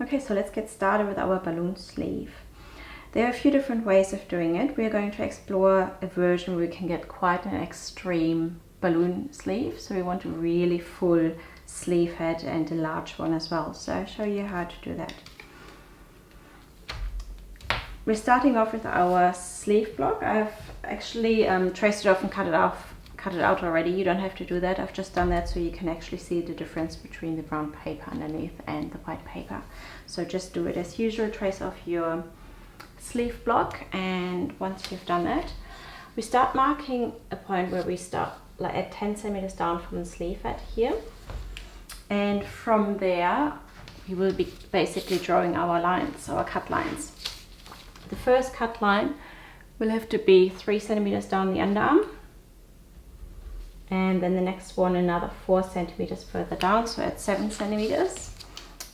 Okay, so let's get started with our balloon sleeve. There are a few different ways of doing it. We are going to explore a version where we can get quite an extreme balloon sleeve. So we want a really full sleeve head and a large one as well. So I'll show you how to do that. We're starting off with our sleeve block. I've actually traced it off and cut it out already. You don't have to do that. I've just done that so you can actually see the difference between the brown paper underneath and the white paper. So just do it as usual. Trace off your sleeve block, and once you've done that, we start marking a point where we start like at 10 centimeters down from the sleeve head here, and from there we will be basically drawing our lines, our cut lines. The first cut line will have to be 3 centimeters down the underarm, and then the next one another 4 centimeters further down, so at 7 centimeters,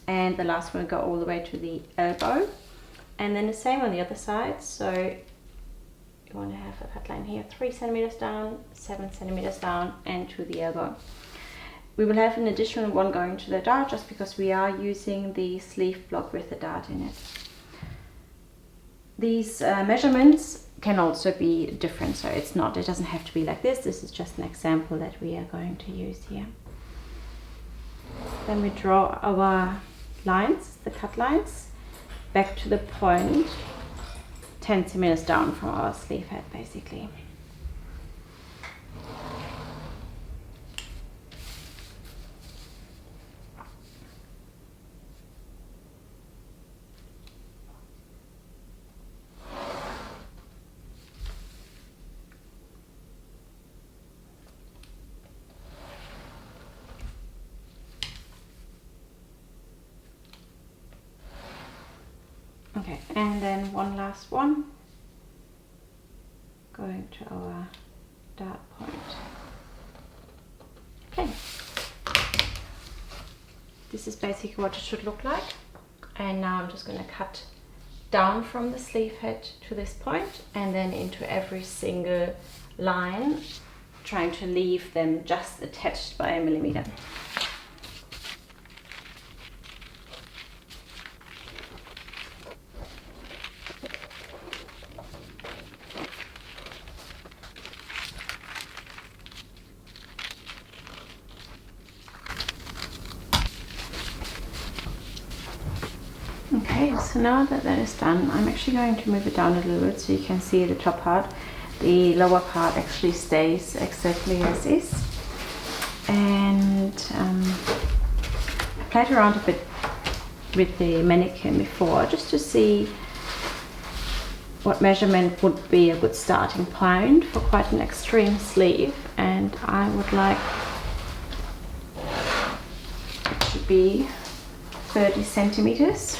and the last one will go all the way to the elbow, and then the same on the other side. So you want to have a cut line here, 3 centimeters down, 7 centimeters down, and to the elbow. We will have an additional one going to the dart just because we are using the sleeve block with the dart in it. These measurements can also be different, so it doesn't have to be like this. This is just an example that we are going to use here. Then we draw our lines, the cut lines, back to the point 10 centimeters down from our sleeve head basically. Okay, and then one last one going to our dart point. Okay, this is basically what it should look like, and now I'm just going to cut down from the sleeve head to this point and then into every single line, trying to leave them just attached by 1 millimeter. Okay, so now that that is done, I'm actually going to move it down a little bit so you can see the top part. The lower part actually stays exactly as is. And I played around a bit with the mannequin before just to see what measurement would be a good starting point for quite an extreme sleeve, and I would like it to be 30 centimeters.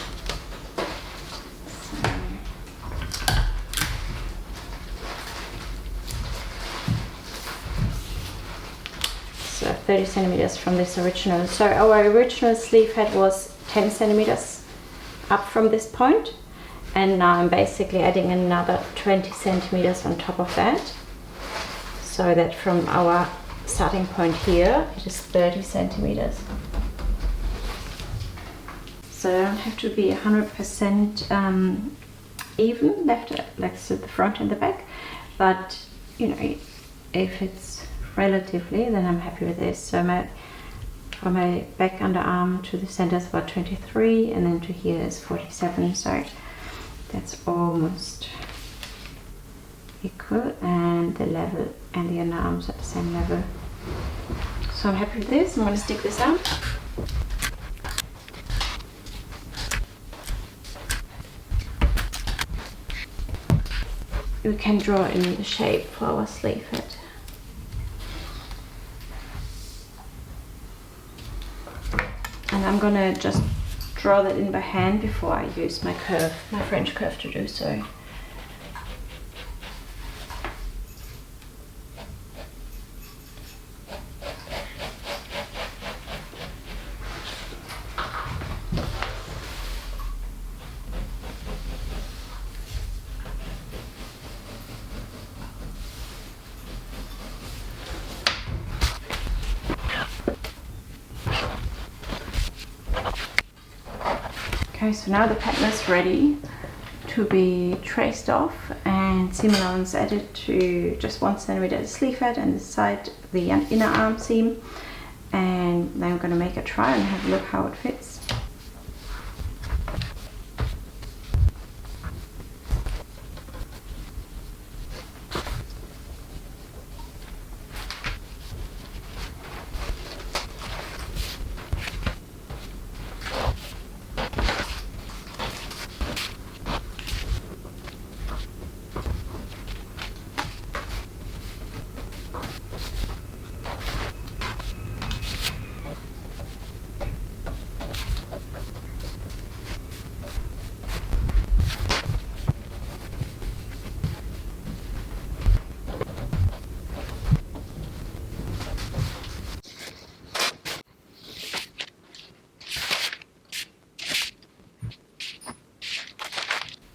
So 30 centimeters from this original. So our original sleeve head was 10 centimeters up from this point, and now I'm basically adding another 20 centimeters on top of that, so that from our starting point here it is 30 centimeters. So I don't have to be 100% even left, like so the front and the back, but you know, if it's relatively, then I'm happy with this. So from my back underarm to the center is about 23, and then to here is 47, so that's almost equal, and the level and the underarms at the same level. So I'm happy with this. I'm going to stick this out. We can draw in the shape for our sleeve head. And I'm gonna just draw that in by hand before I use my curve, my French curve, to do so. Okay, so now the pattern is ready to be traced off, and seam allowance added to just 1 centimeter sleeve head and the side, the inner arm seam. And now I'm going to make a trial and have a look how it fits.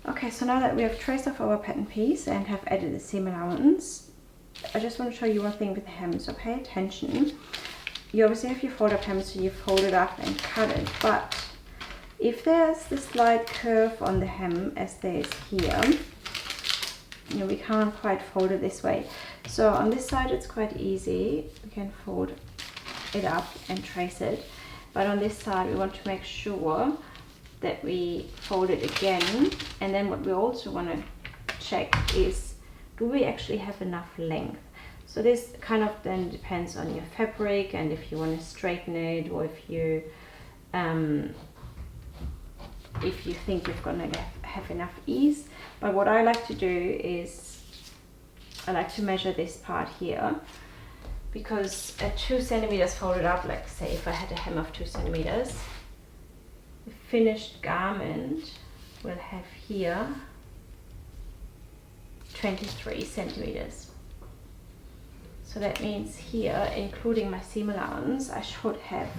Okay, so now that we have traced off our pattern piece and have added the seam allowance, I just want to show you one thing with the hem. So pay attention. You obviously have your fold up hem, so you fold it up and cut it, but if there's this slight curve on the hem as there is here, you know, we can't quite fold it this way. So on this side it's quite easy, we can fold it up and trace it, but on this side we want to make sure that we fold it again. And then what we also want to check is, do we actually have enough length? So this kind of then depends on your fabric and if you want to straighten it, or if you think you're gonna have enough ease. But what I like to do is I like to measure this part here, because at 2 centimeters folded up, like say if I had a hem of 2 centimeters, the finished garment will have here 23 centimeters. So that means here, including my seam allowance, I should have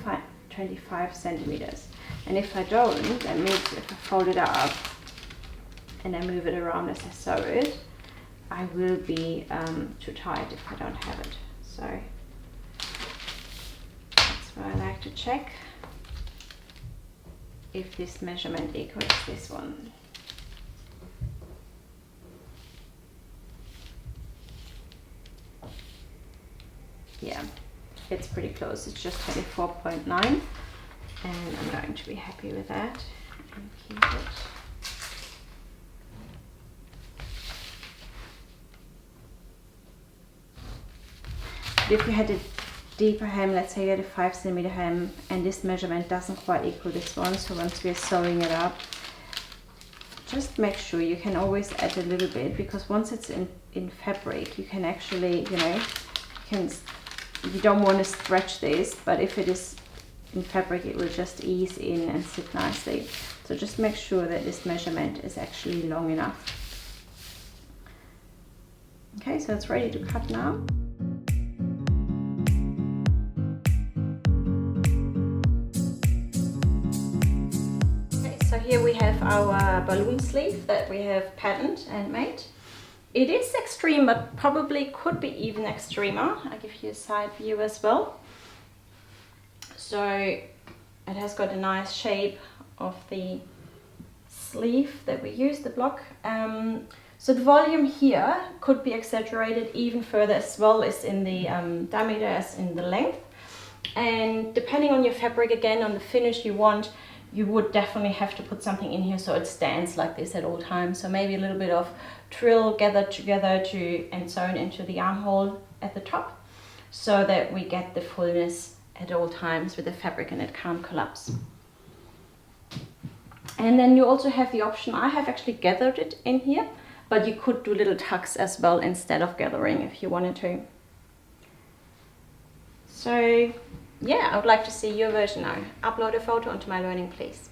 25 centimeters. And if I don't, that means if I fold it up and I move it around as I sew it, I will be too tight if I don't have it. So that's why I like to check if this measurement equals this one. Yeah, it's pretty close. It's just 24.9, and I'm going to be happy with that and keep it. But if you had a deeper hem, let's say you had a 5 centimeter hem, and this measurement doesn't quite equal this one, so once we're sewing it up, just make sure you can always add a little bit, because once it's in fabric, you can actually, you know, you don't want to stretch this, but if it is in fabric, it will just ease in and sit nicely. So just make sure that this measurement is actually long enough. Okay, so it's ready to cut now. So here we have our balloon sleeve that we have patterned and made. It is extreme, but probably could be even extremer. I'll give you a side view as well. So it has got a nice shape of the sleeve that we use, the block. So the volume here could be exaggerated even further, as well as in the diameter as in the length. And depending on your fabric, again, on the finish you want, you would definitely have to put something in here so it stands like this at all times. So maybe a little bit of twill gathered together and sewn into the armhole at the top, so that we get the fullness at all times with the fabric and it can't collapse. And then you also have the option, I have actually gathered it in here, but you could do little tucks as well instead of gathering if you wanted to. So yeah, I would like to see your version now. Upload a photo onto my learning, please.